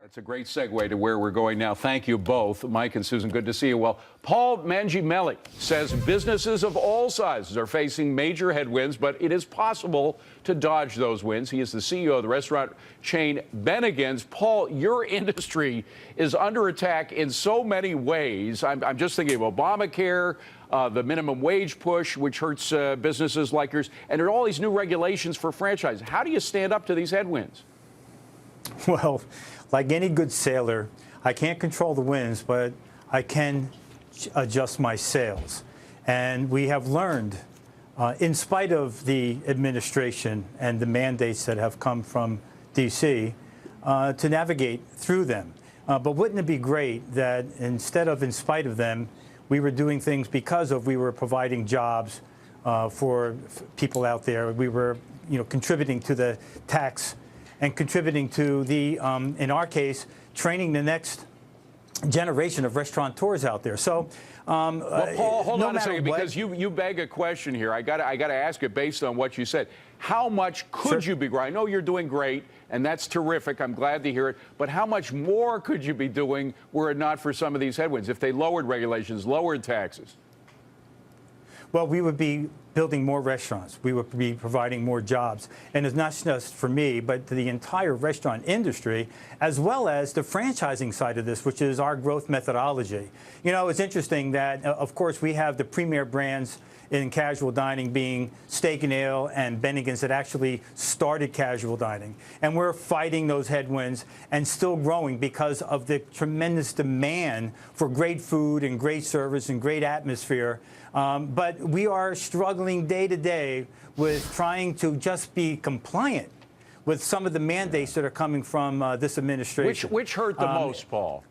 That's a great segue to where we're going now. Thank you both, Mike and Susan. Good to see you. Well, Paul Mangiamele says businesses of all sizes are facing major headwinds, but it is possible to dodge those winds. He is the CEO of the restaurant chain Bennigan's. Paul, your industry is under attack in so many ways. I'm just thinking of Obamacare, the minimum wage push, which hurts businesses like yours, and there are all these new regulations for franchise. How do you stand up to these headwinds? Well, like any good sailor, I can't control the winds, but I can adjust my sails. And we have learned, in spite of the administration and the mandates that have come from D.C., to navigate through them. But wouldn't it be great that instead of in spite of them, we were doing things because of we were providing jobs for people out there. We were, contributing to the tax and contributing to the, in our case, training the next generation of restaurateurs out there. So, well, Paul, hold on a second, because you beg a question here. I got to ask it based on what you said. How much could you be growing? I know you're doing great, and that's terrific. I'm glad to hear it. But how much more could you be doing were it not for some of these headwinds? If they lowered regulations, lowered taxes? Well, we would be building more restaurants. We would be providing more jobs. And it's not just for me, but to the entire restaurant industry, as well as the franchising side of this, which is our growth methodology. It's interesting that, of course, we have the premier brands in casual dining being Steak and Ale and Bennigan's that actually started casual dining. And we're fighting those headwinds and still growing because of the tremendous demand for great food and great service and great atmosphere. But we are struggling day to day with trying to just be compliant with some of the mandates that are coming from this administration. Which hurt the most, Paul?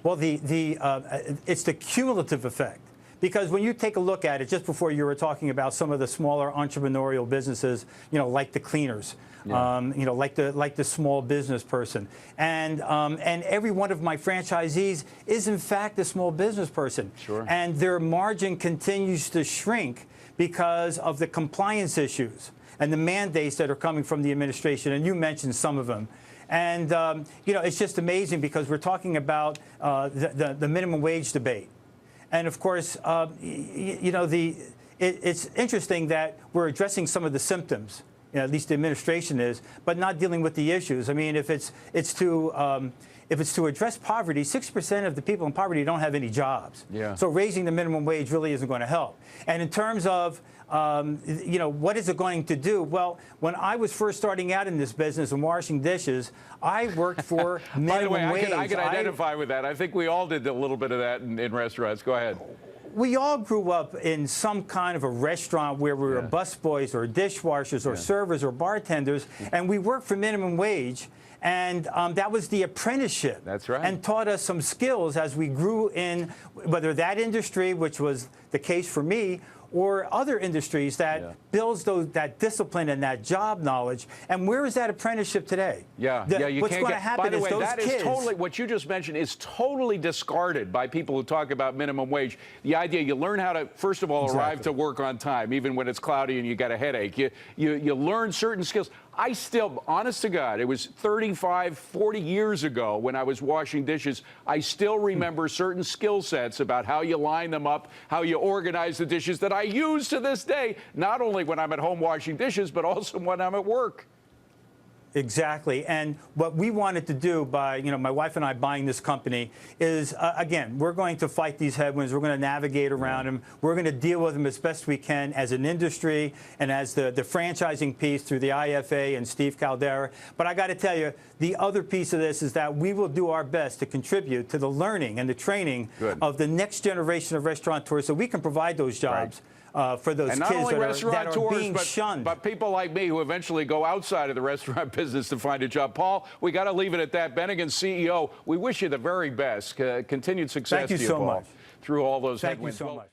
Well, it's the cumulative effect. Because when you take a look at it, just before you were talking about some of the smaller entrepreneurial businesses, like the cleaners, like the small business person, and every one of my franchisees is in fact a small business person, and their margin continues to shrink because of the compliance issues and the mandates that are coming from the administration, and you mentioned some of them. And it's just amazing because we're talking about the minimum wage debate. And of course, it's interesting that we're addressing some of the symptoms, at least the administration is, but not dealing with the issues. I mean, if it's to address poverty, 6% of the people in poverty don't have any jobs. Yeah. So raising the minimum wage really isn't going to help. And in terms of what is it going to do? Well, when I was first starting out in this business and washing dishes, I worked for minimum wage. I can identify with that. I think we all did a little bit of that in restaurants. Go ahead. We all grew up in some kind of a restaurant where we were busboys or dishwashers or servers or bartenders, and we worked for minimum wage. And that was the apprenticeship. That's right. And taught us some skills as we grew in, whether that industry, which was the case for me, or other industries that builds that discipline and that job knowledge. And where is that apprenticeship today? What's going to happen is those kids. Is totally, what you just mentioned is totally discarded by people who talk about minimum wage. The idea you learn how to, first of all, arrive to work on time, even when it's cloudy and you got a headache. You learn certain skills. I still, honest to God, it was 35, 40 years ago when I was washing dishes. I still remember certain skill sets about how you line them up, how you organize the dishes that I use to this day, not only when I'm at home washing dishes, but also when I'm at work. Exactly. And what we wanted to do by, my wife and I buying this company is, again, we're going to fight these headwinds. We're going to navigate around them. We're going to deal with them as best we can as an industry and as the franchising piece through the IFA and Steve Caldera. But I got to tell you, the other piece of this is that we will do our best to contribute to the learning and the training of the next generation of restaurateurs so we can provide those jobs. For those kids that are being shunned. But people like me who eventually go outside of the restaurant business to find a job. Paul, we got to leave it at that. Bennigan's CEO, we wish you the very best. Continued success to you, Paul, through all those headwinds. Thank you so much.